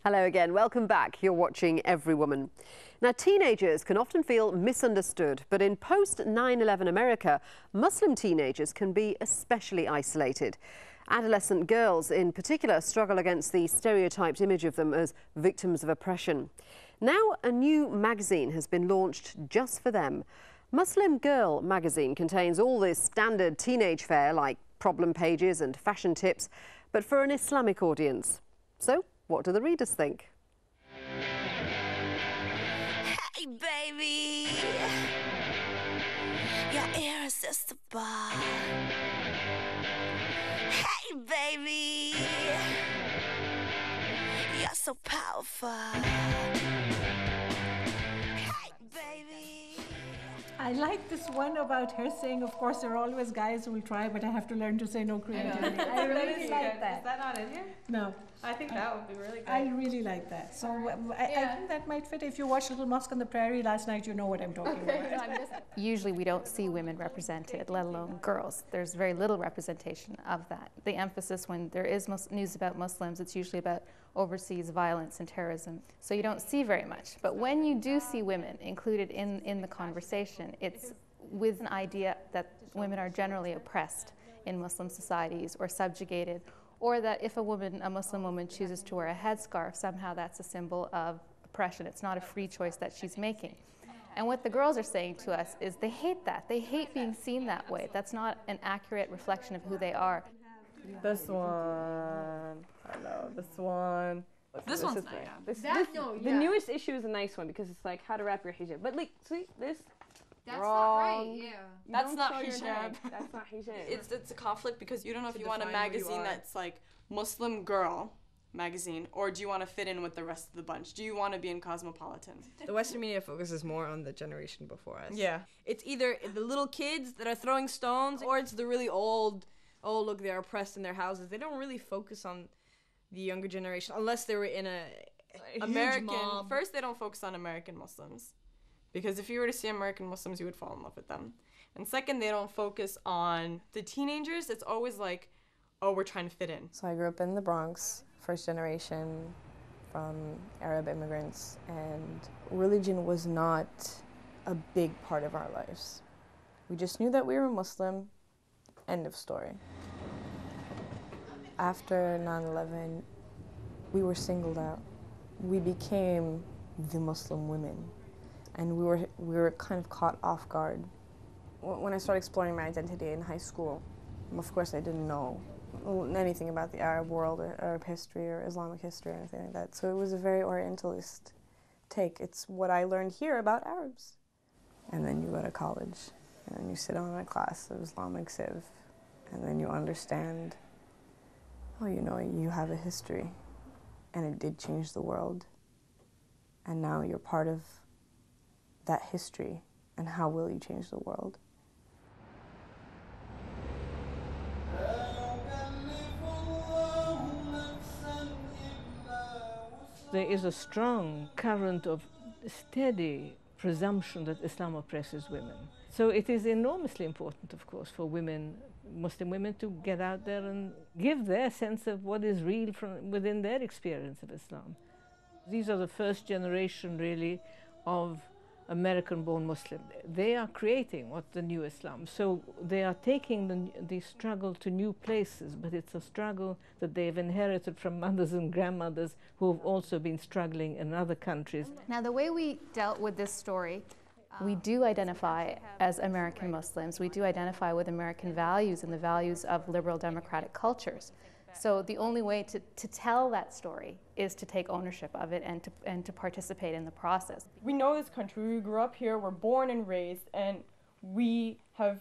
Hello again, welcome back. You're watching Everywoman. Now, teenagers can often feel misunderstood, but in post-9/11 America, Muslim teenagers can be especially isolated. Adolescent girls in particular struggle against the stereotyped image of them as victims of oppression. Now, a new magazine has been launched just for them. Muslim Girl magazine contains all this standard teenage fare like problem pages and fashion tips, but for an Islamic audience. So, what do the readers think? Hey baby, you're irresistible. Hey baby, you're so powerful. Hey baby. I like this one about her saying, of course, there are always guys who will try, but I have to learn to say no creatively. I really like that. Is that not in here? No. I think that would be really good. I really like that. So I think that might fit. If you watched Little Mosque on the Prairie last night, you know what I'm talking about. Usually we don't see women represented, let alone girls. There's very little representation of that. The emphasis when there is news about Muslims, it's usually about overseas violence and terrorism. So you don't see very much. But when you do see women included in the conversation, it's with an idea that women are generally oppressed in Muslim societies or subjugated, or that if a Muslim woman chooses to wear a headscarf, somehow that's a symbol of oppression. It's not a free choice that she's making. And what the girls are saying to us is they hate that. They hate being seen that way. That's not an accurate reflection of who they are. This one. Hello, this one. This one's nice. The newest issue is a nice one because it's like how to wrap your hijab. But like, see this? That's wrong. not right, yeah. That's not show your hijab. neck. That's not hijab. It's a conflict because you don't know if you want a magazine that's like Muslim Girl magazine, or do you want to fit in with the rest of the bunch? Do you want to be in Cosmopolitan? The Western media focuses more on the generation before us. Yeah. It's either the little kids that are throwing stones, or it's the really old, oh look, they're oppressed in their houses. They don't really focus on the younger generation unless they were in a American. huge mob. First, they don't focus on American Muslims. Because if you were to see American Muslims, you would fall in love with them. And second, they don't focus on the teenagers. It's always like, oh, we're trying to fit in. So I grew up in the Bronx, first generation from Arab immigrants, and religion was not a big part of our lives. We just knew that we were Muslim, end of story. After 9/11, we were singled out. We became the Muslim women. And we were kind of caught off guard. When I started exploring my identity in high school, of course I didn't know anything about the Arab world or Arab history or Islamic history or anything like that. So it was a very Orientalist take. It's what I learned here about Arabs. And then you go to college, and then you sit on a class of Islamic Civ, and then you understand, oh, you know, you have a history, and it did change the world. And now you're part of that history, and how will you change the world? There is a strong current of steady presumption that Islam oppresses women. So it is enormously important, of course, for women, Muslim women, to get out there and give their sense of what is real from within their experience of Islam. These are the first generation, really, of American-born Muslim. They are creating what the new Islam. So they are taking the struggle to new places, but it's a struggle that they've inherited from mothers and grandmothers who have also been struggling in other countries. Now, the way we dealt with this story, we do identify as American Muslims. We do identify with American values and the values of liberal democratic cultures. So the only way to tell that story is to take ownership of it and to participate in the process. We know this country. We grew up here. We're born and raised, and we have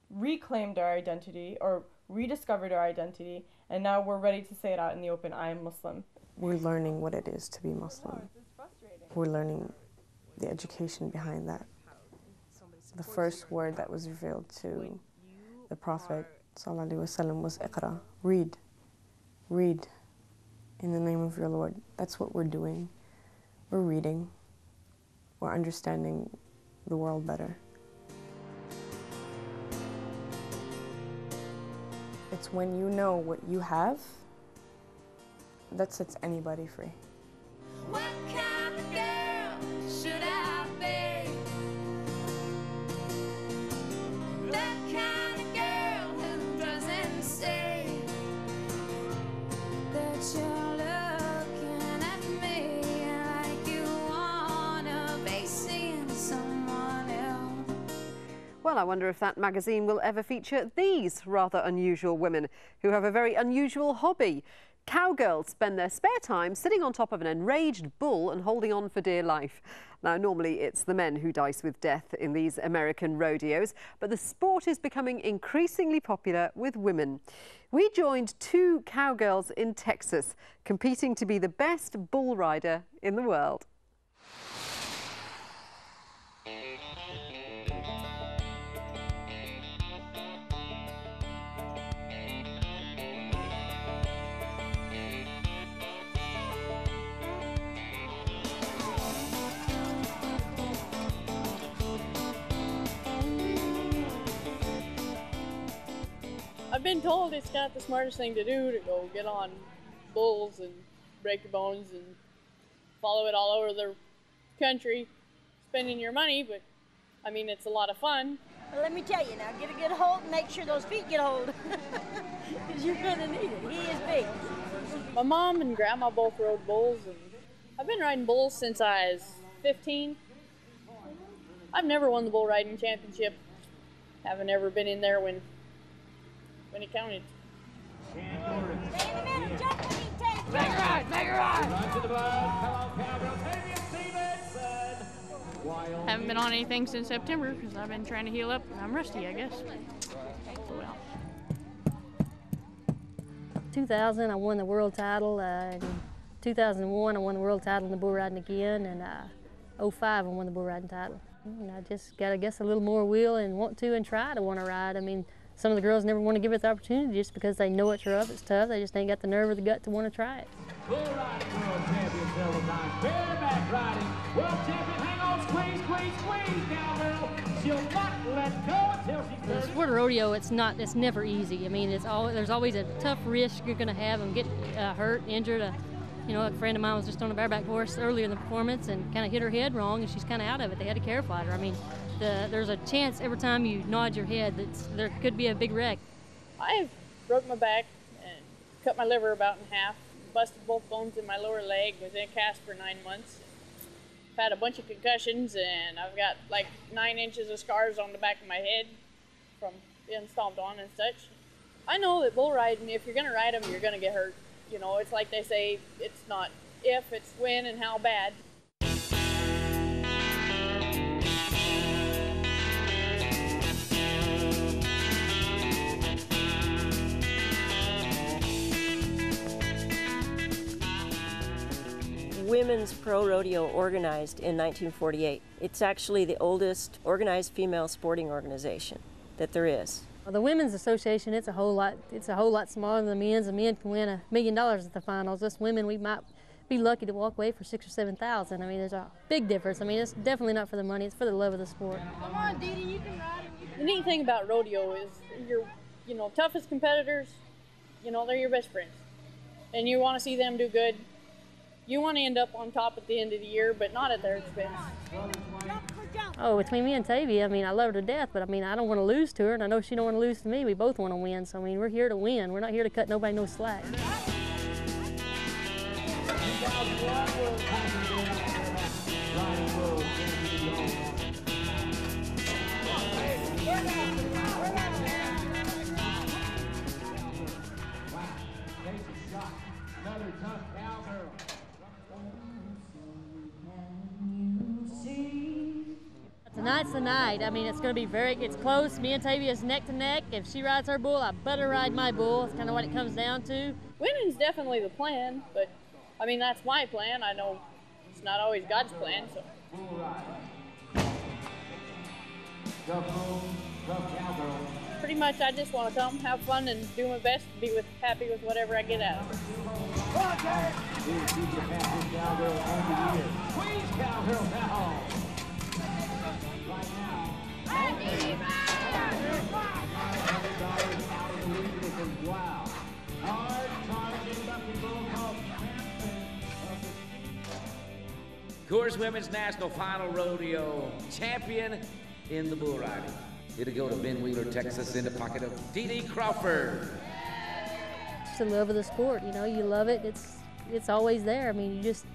reclaimed our identity or rediscovered our identity, and now we're ready to say it out in the open. I am Muslim. We're learning what it is to be Muslim. We're learning the education behind that. The first word that was revealed to the Prophet ﷺ was Iqra, read. Read in the name of your Lord. That's what we're doing. We're reading. We're understanding the world better. It's when you know what you have that sets anybody free. What kind of girl should I be? That kind of girl who doesn't say that you're looking at me like you wanna be seeing someone else. Well, I wonder if that magazine will ever feature these rather unusual women who have a very unusual hobby. Cowgirls spend their spare time sitting on top of an enraged bull and holding on for dear life. Now, normally it's the men who dice with death in these American rodeos, but the sport is becoming increasingly popular with women. We joined two cowgirls in Texas competing to be the best bull rider in the world. I've been told it's not the smartest thing to do to go get on bulls and break your bones and follow it all over the country, spending your money, but I mean, it's a lot of fun. Well, let me tell you now, get a good hold and make sure those feet get hold. Because you're going to need it. He is big. My mom and grandma both rode bulls, and I've been riding bulls since I was 15. I've never won the bull riding championship. Haven't ever been in there when it counted. Stay in the middle, jump when he takes. Make it right, make it right! Run to the bud, come on, cowgirl, Stevenson! Haven't been on anything since September because I've been trying to heal up. I'm rusty, I guess. Oh well. 2000, I won the world title. In 2001, I won the world title in the bull riding again, and 05, I won the bull riding title. And I just got, I guess, a little more will and want to and try to want to ride. I mean, some of the girls never want to give it the opportunity just because they know it's rough, it's tough. They just ain't got the nerve or the gut to want to try it. Bull riding world champion several times. Bareback riding world champion. Hang on, squeeze, squeeze, squeeze, cowgirl. She'll not let go until she's The sport of rodeo, it's never easy. I mean, there's always a tough risk you're going to have and get hurt, injured. You know, a friend of mine was just on a bareback horse earlier in the performance and kind of hit her head wrong, and she's kind of out of it. They had to care flight her. I mean, there's a chance every time you nod your head that there could be a big wreck. I've broke my back and cut my liver about in half, busted both bones in my lower leg, was in a cast for 9 months. I've had a bunch of concussions, and I've got like 9 inches of scars on the back of my head from being stomped on and such. I know that bull riding, if you're going to ride them, you're going to get hurt. You know, it's like they say, it's not if, it's when and how bad. Women's Pro Rodeo organized in 1948. It's actually the oldest organized female sporting organization that there is. Well, the Women's Association, it's a whole lot smaller than the men's. The men can win $1 million at the finals. Us women, we might be lucky to walk away for $6,000 or $7,000. I mean, there's a big difference. I mean, it's definitely not for the money. It's for the love of the sport. Come on, Dee Dee, you can ride. The neat thing about rodeo is your, toughest competitors, they're your best friends, and you want to see them do good. You want to end up on top at the end of the year, but not at their expense. Oh, between me and Tavia, I mean, I love her to death, but I mean, I don't want to lose to her, and I know she don't want to lose to me. We both want to win, so I mean, we're here to win. We're not here to cut nobody no slack. Another tough cowgirl. Tonight's the night. I mean, it's going to be it's close. Me and Tavia's neck to neck. If she rides her bull, I better ride my bull. It's kind of what it comes down to. Winning's definitely the plan, but I mean, that's my plan. I know it's not always God's plan, so. Pretty much, I just want to come, have fun, and do my best, and be happy with whatever I get out of it. Squeeze cowgirl now. Wow. Hard charging bucking bull called Coors Women's National Final Rodeo champion in the bull riding. It'll go to Ben Wheeler, Texas, in the pocket of Dee Crawford. It's the love of the sport, you know, you love it, it's always there. I mean, you just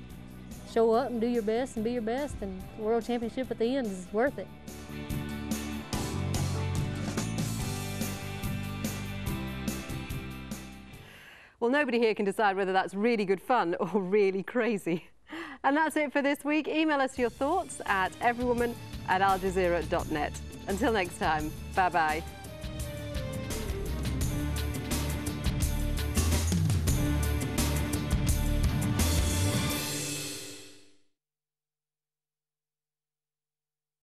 show up and do your best and be your best, and the World Championship at the end is worth it. Well, nobody here can decide whether that's really good fun or really crazy. And that's it for this week. Email us your thoughts at everywoman@aljazeera.net. Until next time, bye-bye.